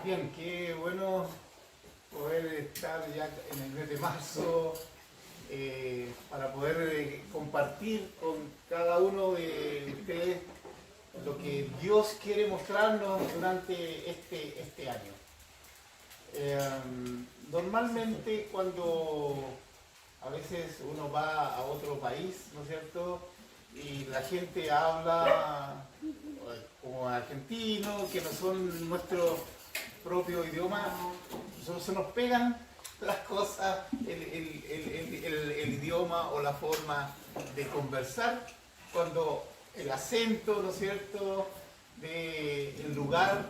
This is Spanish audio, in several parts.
Bien, qué bueno poder estar ya en el mes de marzo para poder compartir con cada uno de ustedes lo que Dios quiere mostrarnos durante este año. Normalmente cuando a veces uno va a otro país, ¿no es cierto? Y la gente habla como argentino, que no son nuestro propio idioma, se nos pegan las cosas, el idioma o la forma de conversar, cuando el acento, ¿no es cierto?, del lugar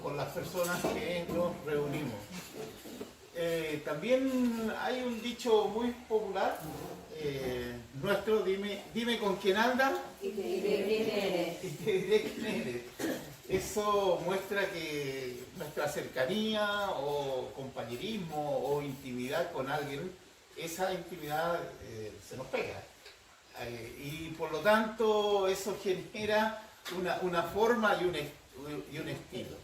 con las personas que nos reunimos. También hay un dicho muy popular nuestro, dime con quién andas Y te diré quién eres. y te diré quién eres. Eso muestra que nuestra cercanía o compañerismo o intimidad con alguien, esa intimidad se nos pega. Y por lo tanto eso genera una forma y un estilo.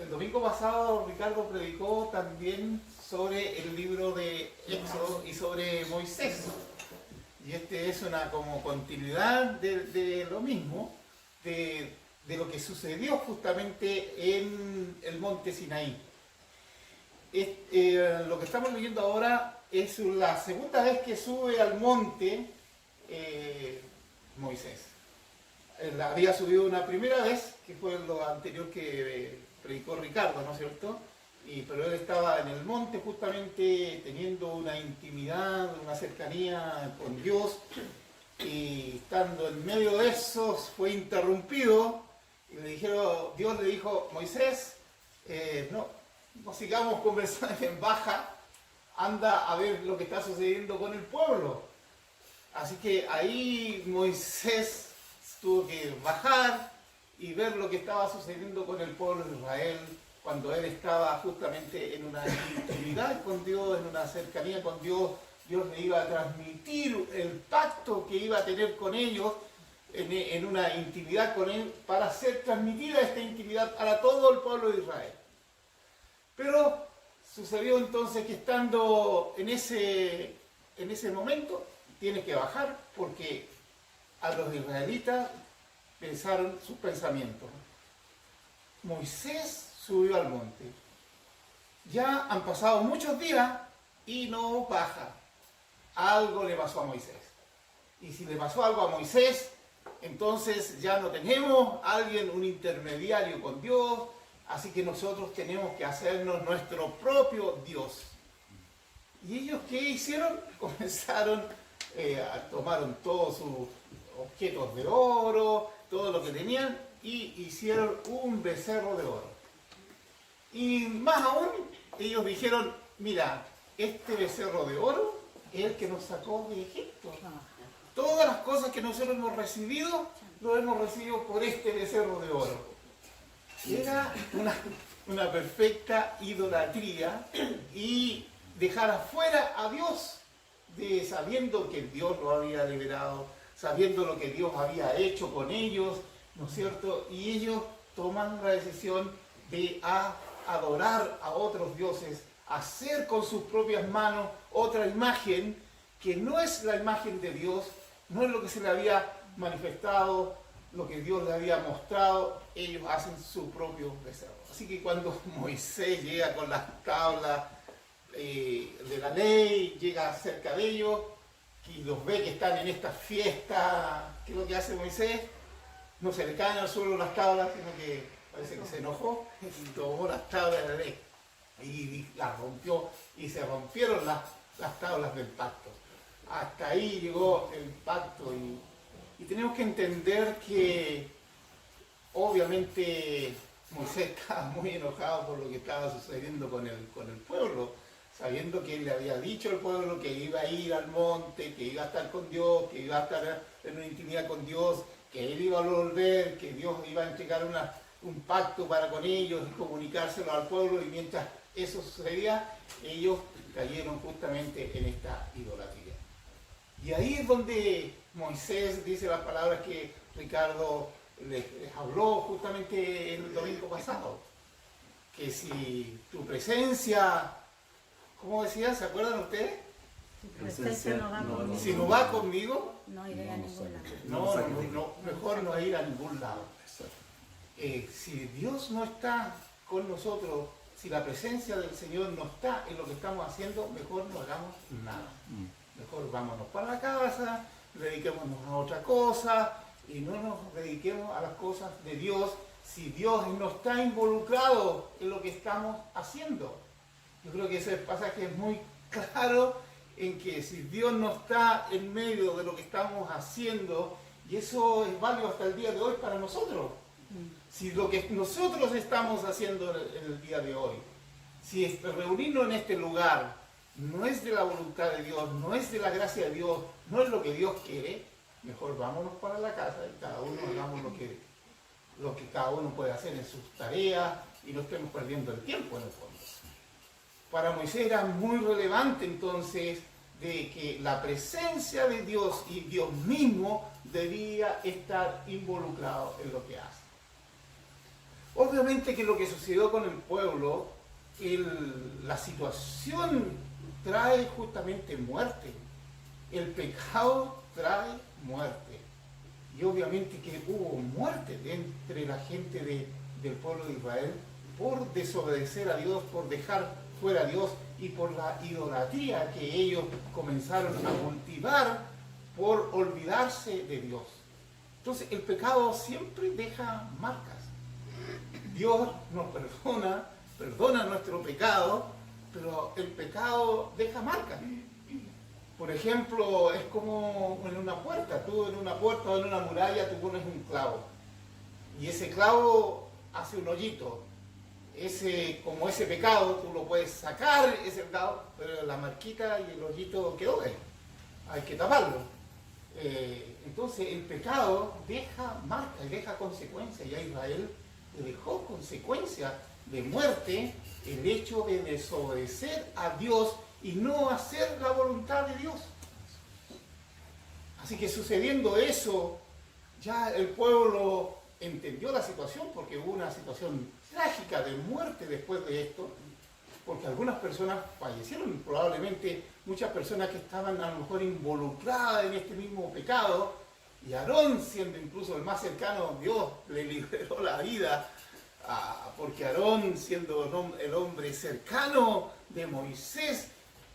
El domingo pasado Ricardo predicó también sobre el libro de Éxodo y sobre Moisés. Y este es una como continuidad de lo mismo, de lo que sucedió justamente en el monte Sinaí. Lo que estamos leyendo ahora es la segunda vez que sube al monte Moisés. Había subido una primera vez, que fue lo anterior que predicó Ricardo, ¿no es cierto? Pero él estaba en el monte justamente teniendo una intimidad, una cercanía con Dios, y estando en medio de eso fue interrumpido y Dios le dijo: Moisés, no sigamos conversando en baja, anda a ver lo que está sucediendo con el pueblo. Así que ahí Moisés tuvo que bajar y ver lo que estaba sucediendo con el pueblo de Israel cuando él estaba justamente en una intimidad con Dios, en una cercanía con Dios. Dios le iba a transmitir el pacto que iba a tener con ellos en una intimidad con él, para ser transmitida esta intimidad para todo el pueblo de Israel. Pero sucedió entonces que estando en ese momento, tiene que bajar porque a los israelitas pensaron sus pensamientos. Moisés subió al monte. Ya han pasado muchos días y no baja. Algo le pasó a Moisés. Y si le pasó algo a Moisés, entonces ya no tenemos un intermediario con Dios, así que nosotros tenemos que hacernos nuestro propio Dios. ¿Y ellos qué hicieron? Comenzaron, tomaron todos sus objetos de oro, todo lo que tenían, y hicieron un becerro de oro. Y más aún, ellos dijeron: mira, este becerro de oro es el que nos sacó de Egipto. Todas las cosas que nosotros hemos recibido, lo hemos recibido por este becerro de oro. Era una perfecta idolatría, y dejar afuera a Dios, sabiendo que Dios lo había liberado, sabiendo lo que Dios había hecho con ellos, ¿no es cierto? Y ellos toman la decisión de adorar a otros dioses, hacer con sus propias manos otra imagen que no es la imagen de Dios, no es lo que se le había manifestado, lo que Dios le había mostrado. Ellos hacen su propio becerro. Así que cuando Moisés llega con las tablas de la ley, llega cerca de ellos y los ve que están en esta fiesta, ¿qué es lo que hace Moisés? No se le caen al suelo las tablas, sino que parece que se enojó y tomó las tablas de la ley y las rompió, y se rompieron las tablas del pacto. Hasta ahí llegó el pacto, y tenemos que entender que obviamente Moisés estaba muy enojado por lo que estaba sucediendo con el pueblo, sabiendo que él le había dicho al pueblo que iba a ir al monte, que iba a estar con Dios, que iba a estar en una intimidad con Dios, que él iba a volver, que Dios iba a entregar un pacto para con ellos y comunicárselo al pueblo, y mientras eso sucedía, ellos cayeron justamente en esta idolatría. Y ahí es donde Moisés dice las palabras que Ricardo les habló justamente el domingo pasado, que si tu presencia, ¿cómo decía? ¿Se acuerdan ustedes? Presencia no va conmigo. Si no va conmigo, No iré a ningún lado. mejor no ir a ningún lado. Si Dios no está con nosotros, si la presencia del Señor no está en lo que estamos haciendo, mejor no hagamos nada. Mejor vámonos para la casa, dediquémonos a otra cosa y no nos dediquemos a las cosas de Dios si Dios no está involucrado en lo que estamos haciendo. Yo creo que ese pasaje es muy claro en que si Dios no está en medio de lo que estamos haciendo, y eso es válido hasta el día de hoy para nosotros, si lo que nosotros estamos haciendo en el día de hoy, si reunirnos en este lugar no es de la voluntad de Dios, no es de la gracia de Dios, no es lo que Dios quiere, mejor vámonos para la casa y cada uno hagamos lo que cada uno puede hacer en sus tareas y no estemos perdiendo el tiempo en el fondo. Para Moisés era muy relevante entonces de que la presencia de Dios y Dios mismo debía estar involucrado en lo que hace. Obviamente que lo que sucedió con el pueblo, la situación trae justamente muerte. El pecado trae muerte. Y obviamente que hubo muerte entre la gente del pueblo de Israel por desobedecer a Dios, por dejar fuera a Dios y por la idolatría que ellos comenzaron a cultivar por olvidarse de Dios. Entonces el pecado siempre deja marcas. Dios nos perdona nuestro pecado, pero el pecado deja marcas. Por ejemplo, es como en una puerta. Tú en una puerta o en una muralla tú pones un clavo. Y ese clavo hace un hoyito. Como ese pecado, tú lo puedes sacar, ese pecado, pero la marquita y el hoyito quedó ahí. Hay que taparlo. Entonces el pecado deja marca y deja consecuencias. Y a Israel le dejó consecuencias de muerte el hecho de desobedecer a Dios y no hacer la voluntad de Dios. Así que sucediendo eso, ya el pueblo entendió la situación, porque hubo una situación trágica de muerte después de esto, porque algunas personas fallecieron, probablemente muchas personas que estaban a lo mejor involucradas en este mismo pecado, y Aarón, siendo incluso el más cercano, Dios le liberó la vida, porque Aarón, siendo el hombre cercano de Moisés,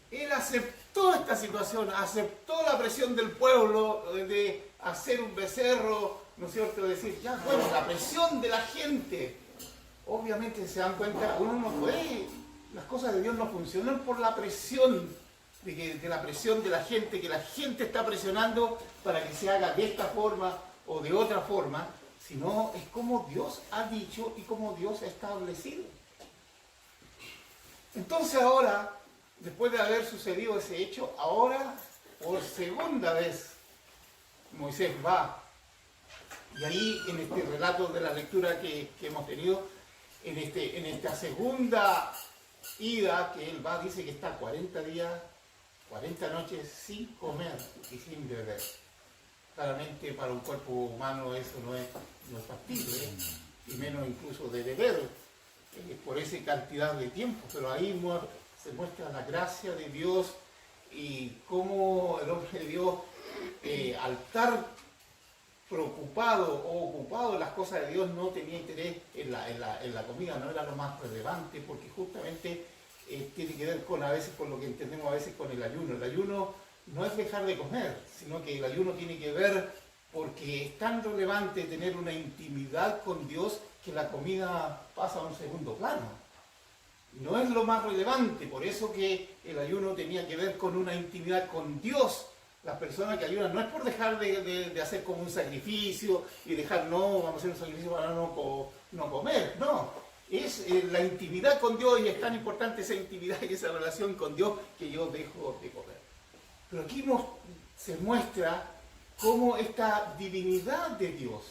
él aceptó esta situación, aceptó la presión del pueblo de hacer un becerro, ¿no es cierto? Decir, ya, bueno, la presión de la gente. Obviamente se dan cuenta, uno no puede, las cosas de Dios no funcionan por la presión, de la presión de la gente, que la gente está presionando para que se haga de esta forma o de otra forma, sino es como Dios ha dicho y como Dios ha establecido. Entonces ahora, después de haber sucedido ese hecho, ahora por segunda vez Moisés va, y ahí en este relato de la lectura que hemos tenido, en esta segunda ida que él va, dice que está 40 días, 40 noches sin comer y sin beber. Claramente para un cuerpo humano eso no es factible, y menos incluso de beber por esa cantidad de tiempo, pero ahí se muestra la gracia de Dios y cómo el hombre de Dios, al estar preocupado o ocupado en las cosas de Dios, no tenía interés en la comida, no era lo más relevante, porque justamente tiene que ver a veces con lo que entendemos a veces con el ayuno. El ayuno no es dejar de comer, sino que el ayuno tiene que ver porque es tan relevante tener una intimidad con Dios que la comida pasa a un segundo plano. No es lo más relevante, por eso que el ayuno tenía que ver con una intimidad con Dios. Las personas que ayunan no es por dejar de hacer como un sacrificio y dejar, no, vamos a hacer un sacrificio para no comer, no. Es la intimidad con Dios, y es tan importante esa intimidad y esa relación con Dios que yo dejo de comer. Pero aquí se muestra cómo esta divinidad de Dios.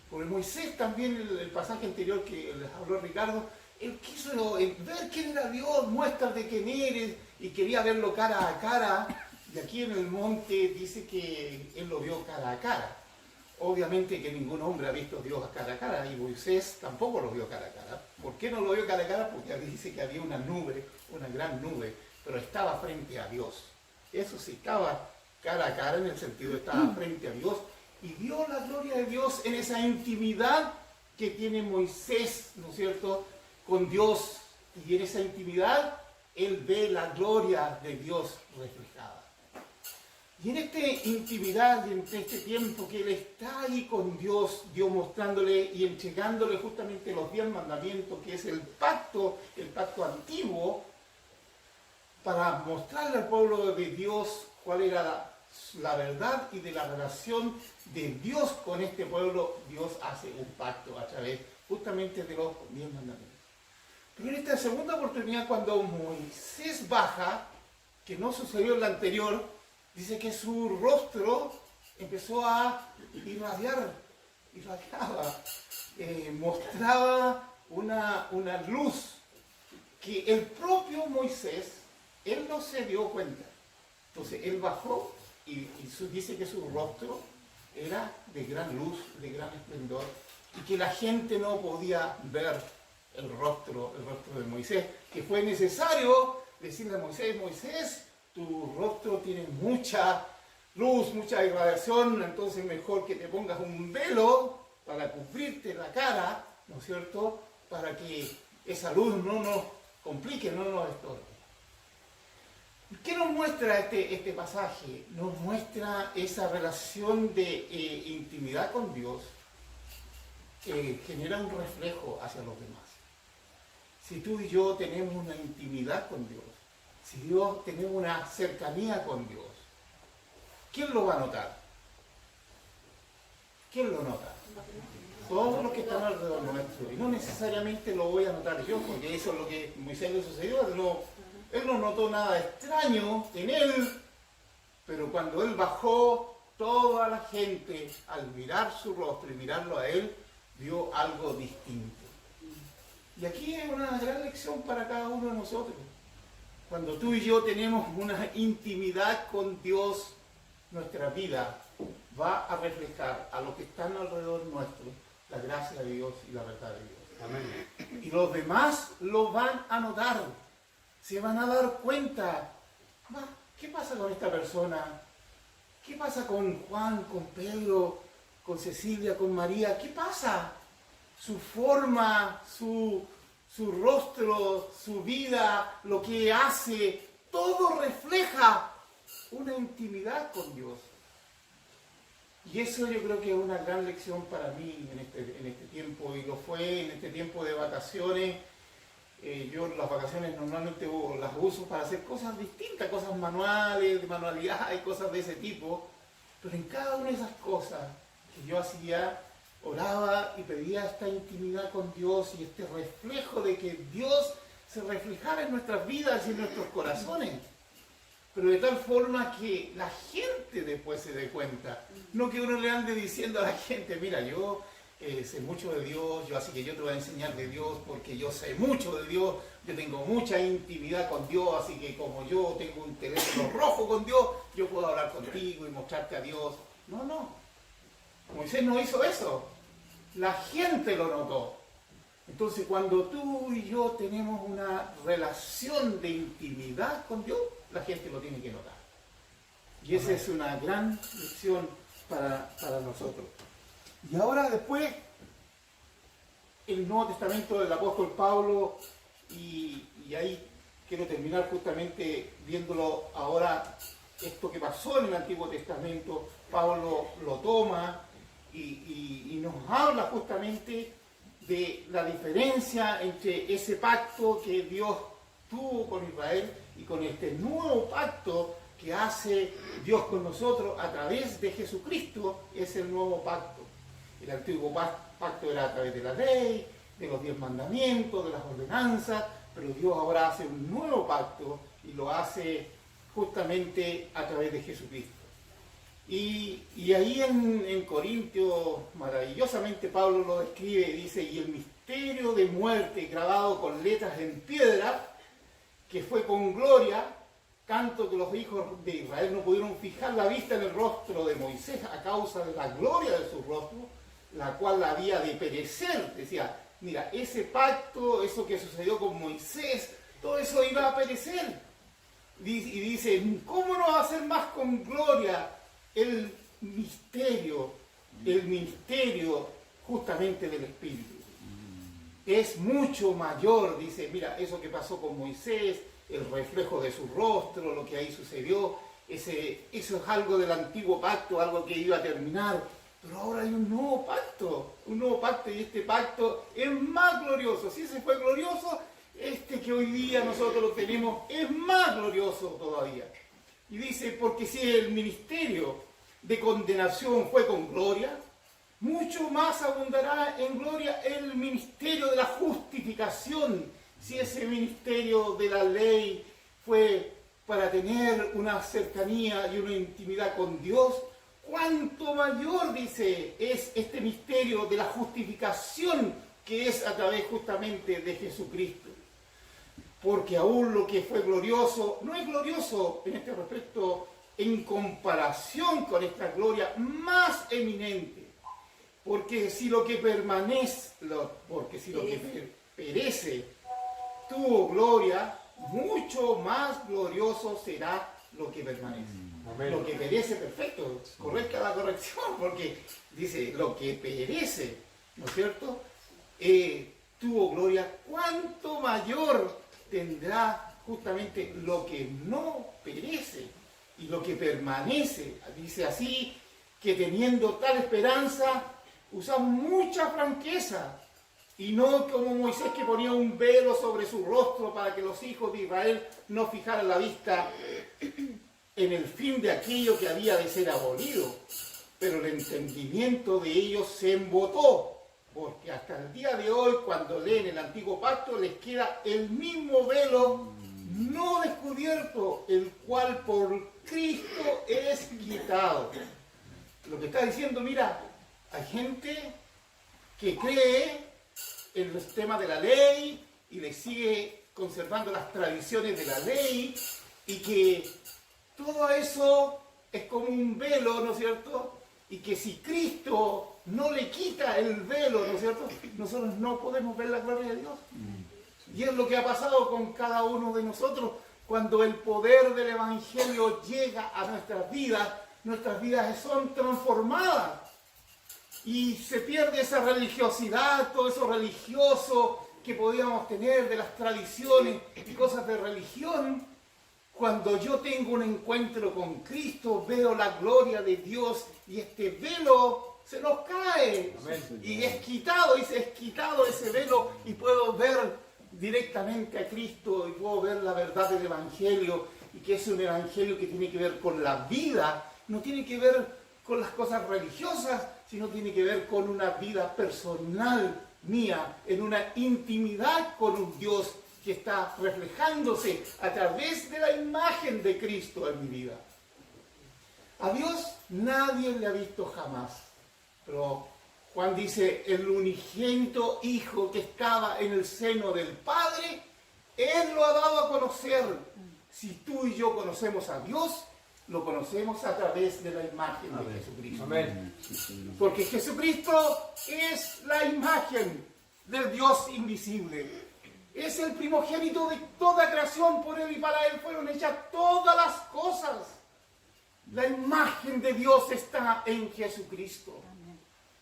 Porque Moisés también, el pasaje anterior que les habló Ricardo, él quiso ver quién era Dios, muestras de quién eres, y quería verlo cara a cara. Y aquí en el monte dice que él lo vio cara a cara. obviamente que ningún hombre ha visto a Dios cara a cara, y Moisés tampoco lo vio cara a cara. ¿Por qué no lo vio cara a cara? Porque dice que había una nube, una gran nube, pero estaba frente a Dios. Eso sí, estaba cara a cara en el sentido de estaba frente a Dios y vio la gloria de Dios en esa intimidad que tiene Moisés, ¿no es cierto?, con Dios. Y en esa intimidad él ve la gloria de Dios reflejada. Y en esta intimidad, y en este tiempo que él está ahí con Dios, Dios mostrándole y entregándole justamente los 10 mandamientos, que es el pacto antiguo, para mostrarle al pueblo de Dios cuál era la verdad y de la relación de Dios con este pueblo. Dios hace un pacto a través justamente de los 10 mandamientos. Pero en esta segunda oportunidad, cuando Moisés baja, que no sucedió en la anterior, dice que su rostro empezó a irradiaba, mostraba una luz que el propio Moisés, él no se dio cuenta. Entonces él bajó y dice que su rostro era de gran luz, de gran esplendor, y que la gente no podía ver el rostro de Moisés, que fue necesario decirle a Moisés: Moisés, tu rostro tiene mucha luz, mucha irradiación, entonces mejor que te pongas un velo para cubrirte la cara, ¿no es cierto?, para que esa luz no nos complique, no nos estorbe. ¿Qué nos muestra este pasaje? Nos muestra esa relación de intimidad con Dios que genera un reflejo hacia los demás. Si tú y yo tenemos una intimidad con Dios, si tenemos una cercanía con Dios, ¿quién lo va a notar? ¿Quién lo nota? Todos los que están alrededor nuestro. Y no necesariamente lo voy a notar yo, porque eso es lo que a Moisés le sucedió. Él no notó nada extraño en él, pero cuando él bajó, toda la gente, al mirar su rostro y mirarlo a él, vio algo distinto. Y aquí es una gran lección para cada uno de nosotros. Cuando tú y yo tenemos una intimidad con Dios, nuestra vida va a reflejar a los que están alrededor nuestro la gracia de Dios y la verdad de Dios. Amén. Y los demás lo van a notar. Se van a dar cuenta. ¿Qué pasa con esta persona? ¿Qué pasa con Juan, con Pedro, con Cecilia, con María? ¿Qué pasa? Su forma, su rostro, su vida, lo que hace, todo refleja una intimidad con Dios. Y eso yo creo que es una gran lección para mí en este tiempo, y lo fue en este tiempo de vacaciones. Yo las vacaciones normalmente las uso para hacer cosas distintas, cosas manuales, de manualidad y cosas de ese tipo, pero en cada una de esas cosas que yo hacía, oraba y pedía esta intimidad con Dios y este reflejo de que Dios se reflejara en nuestras vidas y en nuestros corazones, pero de tal forma que la gente después se dé cuenta, no que uno le ande diciendo a la gente: mira, yo sé mucho de Dios, así que yo te voy a enseñar de Dios porque yo sé mucho de Dios, yo tengo mucha intimidad con Dios, así que como yo tengo un teléfono rojo con Dios, yo puedo hablar contigo y mostrarte a Dios. No. Moisés no hizo eso. La gente lo notó. Entonces, cuando tú y yo tenemos una relación de intimidad con Dios, la gente lo tiene que notar. Y esa es una gran lección para nosotros. Y ahora después, el Nuevo Testamento del apóstol Pablo, y ahí quiero terminar justamente viéndolo ahora, esto que pasó en el Antiguo Testamento. Pablo lo toma y nos habla justamente de la diferencia entre ese pacto que Dios tuvo con Israel y con este nuevo pacto que hace Dios con nosotros a través de Jesucristo. Es el nuevo pacto. El antiguo pacto era a través de la ley, de los 10 mandamientos, de las ordenanzas, pero Dios ahora hace un nuevo pacto y lo hace justamente a través de Jesucristo. Y ahí en Corintios, maravillosamente Pablo lo describe y dice: y el misterio de muerte grabado con letras en piedra, que fue con gloria tanto que los hijos de Israel no pudieron fijar la vista en el rostro de Moisés a causa de la gloria de su rostro, la cual había de perecer. Decía, mira, ese pacto, eso que sucedió con Moisés, todo eso iba a perecer. Y dice, ¿cómo no va a ser más con gloria el ministerio justamente del Espíritu? Es mucho mayor, dice, mira, eso que pasó con Moisés, el reflejo de su rostro, lo que ahí sucedió, eso es algo del antiguo pacto, algo que iba a terminar, pero ahora hay un nuevo pacto, y este pacto es más glorioso. Si ese fue glorioso, este que hoy día nosotros lo tenemos es más glorioso todavía. Y dice, porque si el ministerio de condenación fue con gloria, mucho más abundará en gloria el ministerio de la justificación. Si ese ministerio de la ley fue para tener una cercanía y una intimidad con Dios, cuánto mayor, dice, es este misterio de la justificación que es a través justamente de Jesucristo. Porque aún lo que fue glorioso no es glorioso en este respecto en comparación con esta gloria más eminente. Porque si lo que perece tuvo gloria, mucho más glorioso será lo que permanece. Amén. Lo que perece, perfecto, correcta la corrección, porque dice lo que perece, ¿no es cierto? Tuvo gloria, ¿cuánto mayor tendrá justamente lo que no perece y lo que permanece? Dice así, que teniendo tal esperanza, usamos mucha franqueza, y no como Moisés, que ponía un velo sobre su rostro para que los hijos de Israel no fijaran la vista en el fin de aquello que había de ser abolido. Pero el entendimiento de ellos se embotó, porque hasta el día de hoy, cuando leen el antiguo pacto, les queda el mismo velo no descubierto, el cual por Cristo es quitado. Lo que está diciendo, mira, hay gente que cree en el tema de la ley y le sigue conservando las tradiciones de la ley, y que todo eso es como un velo, ¿no es cierto? Y que si Cristo no le quita el velo, ¿no es cierto?, nosotros no podemos ver la gloria de Dios. Y es lo que ha pasado con cada uno de nosotros cuando el poder del Evangelio llega a nuestras vidas son transformadas. Y se pierde esa religiosidad, todo eso religioso que podíamos tener de las tradiciones y cosas de religión. Cuando yo tengo un encuentro con Cristo, veo la gloria de Dios y este velo se nos cae. Amén. Y es quitado ese velo, y puedo ver directamente a Cristo y puedo ver la verdad del Evangelio, y que es un Evangelio que tiene que ver con la vida, no tiene que ver con las cosas religiosas, sino tiene que ver con una vida personal mía, en una intimidad con un Dios que está reflejándose a través de la imagen de Cristo en mi vida. A Dios nadie le ha visto jamás, pero Juan dice, el unigénito Hijo que estaba en el seno del Padre, Él lo ha dado a conocer. Si tú y yo conocemos a Dios, lo conocemos a través de la imagen de Jesucristo. Amén. Porque Jesucristo es la imagen del Dios invisible. Es el primogénito de toda creación, por Él y para Él fueron hechas todas las cosas. La imagen de Dios está en Jesucristo.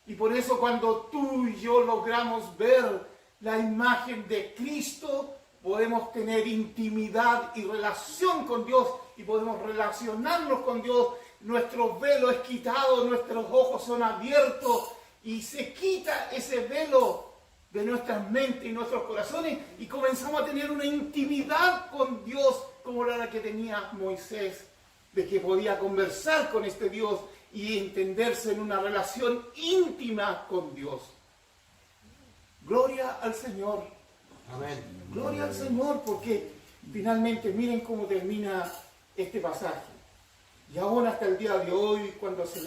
Y por eso cuando tú y yo logramos ver la imagen de Cristo, podemos tener intimidad y relación con Dios, y podemos relacionarnos con Dios. Nuestro velo es quitado, nuestros ojos son abiertos, y se quita ese velo de nuestras mentes y nuestros corazones, y comenzamos a tener una intimidad con Dios como la que tenía Moisés, de que podía conversar con este Dios y entenderse en una relación íntima con Dios. Gloria al Señor. Amén. Gloria al Señor, porque finalmente miren cómo termina este pasaje. Y aún hasta el día de hoy, cuando se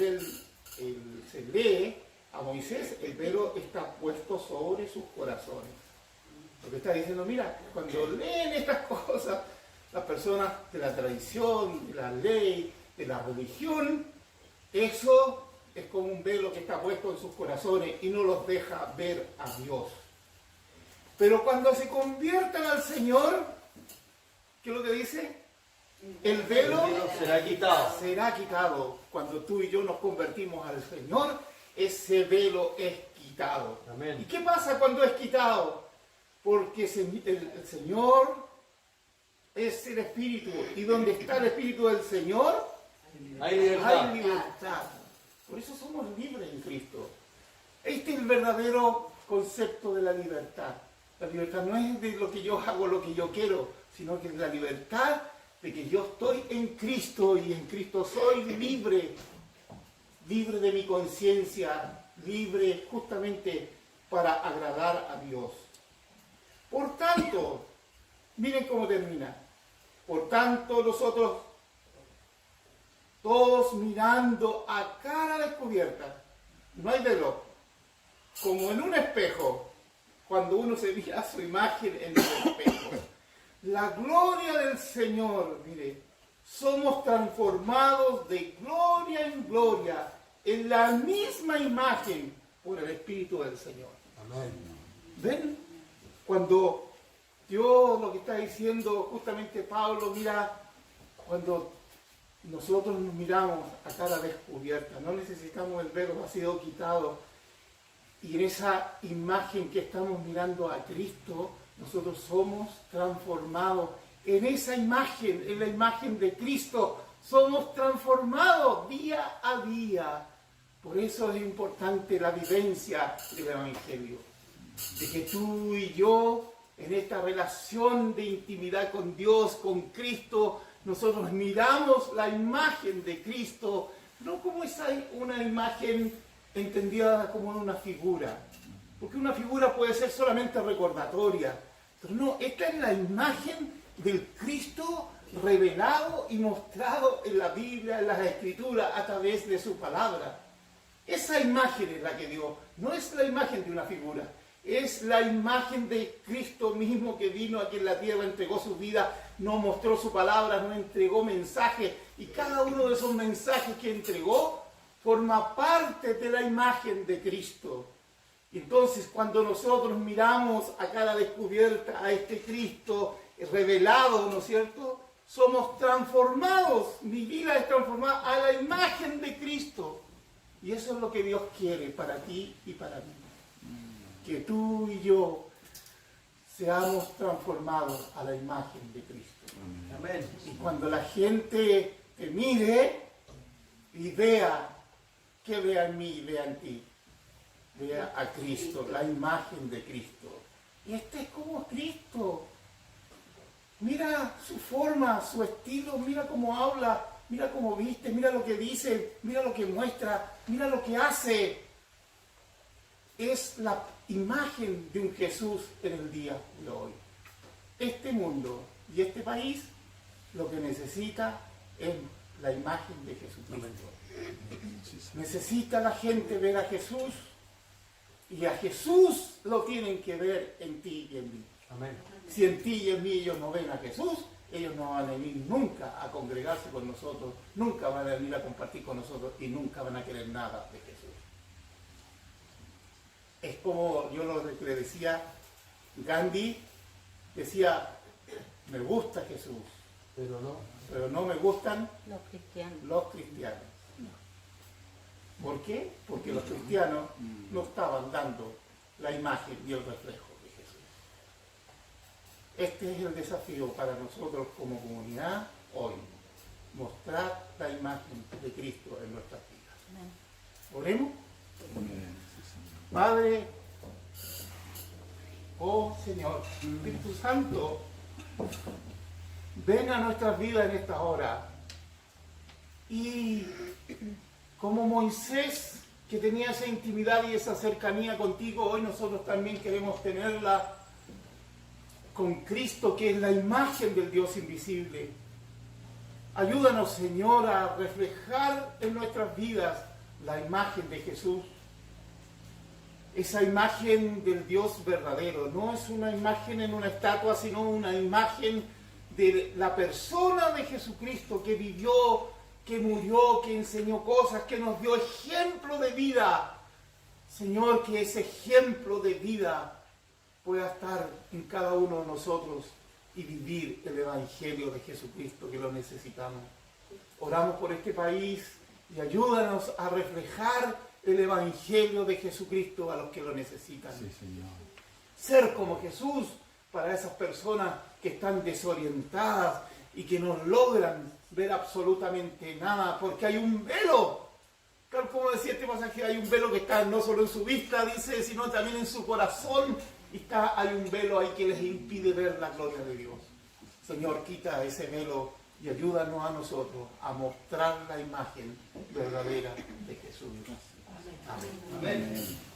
lee a Moisés, el velo está puesto sobre sus corazones. Porque está diciendo, mira, cuando leen estas cosas, las personas de la tradición, de la ley, de la religión, eso es como un velo que está puesto en sus corazones y no los deja ver a Dios. Pero cuando se conviertan al Señor, ¿qué es lo que dice? El velo será quitado. será quitado. Cuando tú y yo nos convertimos al Señor, ese velo es quitado. Amén. ¿Y qué pasa cuando es quitado? Porque el Señor es el Espíritu. Y donde está el Espíritu del Señor, Hay libertad. hay libertad. Por eso somos libres en Cristo. Este es el verdadero concepto de la libertad. La libertad no es de lo que yo hago, lo que yo quiero, sino que es la libertad de que yo estoy en Cristo y en Cristo soy libre, libre de mi conciencia, libre justamente para agradar a Dios. Por tanto, miren cómo termina. Por tanto, nosotros, todos mirando a cara descubierta, no hay velo, como en un espejo, cuando uno se mira su imagen en el espejo. La gloria del Señor, mire, somos transformados de gloria en gloria en la misma imagen por el Espíritu del Señor. Amén. ¿Ven? Cuando Dios lo que está diciendo justamente Pablo, mira, cuando nosotros nos miramos a cara descubierta, no necesitamos el velo, ha sido quitado, y en esa imagen que estamos mirando a Cristo, nosotros somos transformados en esa imagen, en la imagen de Cristo, somos transformados día a día. Por eso es importante la vivencia del Evangelio, de que tú y yo, en esta relación de intimidad con Dios, con Cristo, nosotros miramos la imagen de Cristo, no como una imagen entendida como una figura, porque una figura puede ser solamente recordatoria, pero no, esta es la imagen del Cristo revelado y mostrado en la Biblia, en las Escrituras, a través de su palabra. Esa imagen es la que Dios, no es la imagen de una figura, es la imagen de Cristo mismo que vino aquí en la tierra, entregó su vida, nos mostró su palabra, nos entregó mensajes, y cada uno de esos mensajes que entregó forma parte de la imagen de Cristo. Entonces, cuando nosotros miramos a cara descubierta a este Cristo revelado, ¿no es cierto?, somos transformados, mi vida es transformada a la imagen de Cristo. Y eso es lo que Dios quiere para ti y para mí. Que tú y yo seamos transformados a la imagen de Cristo. Amén. Y cuando la gente te mire y vea, que vea en mí y vea en ti, vea a Cristo, la imagen de Cristo. Y este es como Cristo. Mira su forma, su estilo, mira cómo habla, mira cómo viste, mira lo que dice, mira lo que muestra, mira lo que hace. Es la imagen de un Jesús en el día de hoy. Este mundo y este país lo que necesita es la imagen de Jesucristo. Necesita la gente ver a Jesús, y a Jesús lo tienen que ver en ti y en mí. Amén. Si en ti y en mí ellos no ven a Jesús, ellos no van a venir nunca a congregarse con nosotros, nunca van a venir a compartir con nosotros y nunca van a querer nada de Jesús. Es como yo lo que le decía, Gandhi decía, me gusta Jesús, pero no me gustan Los cristianos. los cristianos. ¿Por qué? Porque los cristianos no estaban dando la imagen y el reflejo de Jesús. Este es el desafío para nosotros como comunidad hoy, mostrar la imagen de Cristo en nuestras vidas. Amén. ¿Oremos? Padre, oh Señor, Espíritu Santo, ven a nuestras vidas en esta hora. Y como Moisés, que tenía esa intimidad y esa cercanía contigo, hoy nosotros también queremos tenerla con Cristo, que es la imagen del Dios invisible. Ayúdanos, Señor, a reflejar en nuestras vidas la imagen de Jesús. Esa imagen del Dios verdadero. No es una imagen en una estatua, sino una imagen de la persona de Jesucristo que vivió, que murió, que enseñó cosas, que nos dio ejemplo de vida. Señor, que ese ejemplo de vida pueda estar en cada uno de nosotros y vivir el Evangelio de Jesucristo, que lo necesitamos. Oramos por este país y ayúdanos a reflejar el Evangelio de Jesucristo a los que lo necesitan. Sí, Señor. Ser como Jesús para esas personas que están desorientadas y que no logran ver absolutamente nada, porque hay un velo. Tal como decía este pasaje, hay un velo que está no solo en su vista, dice, sino también en su corazón. Y hay un velo ahí que les impide ver la gloria de Dios. Señor, quita ese velo y ayúdanos a nosotros a mostrar la imagen verdadera de Jesús. Amén. Amén.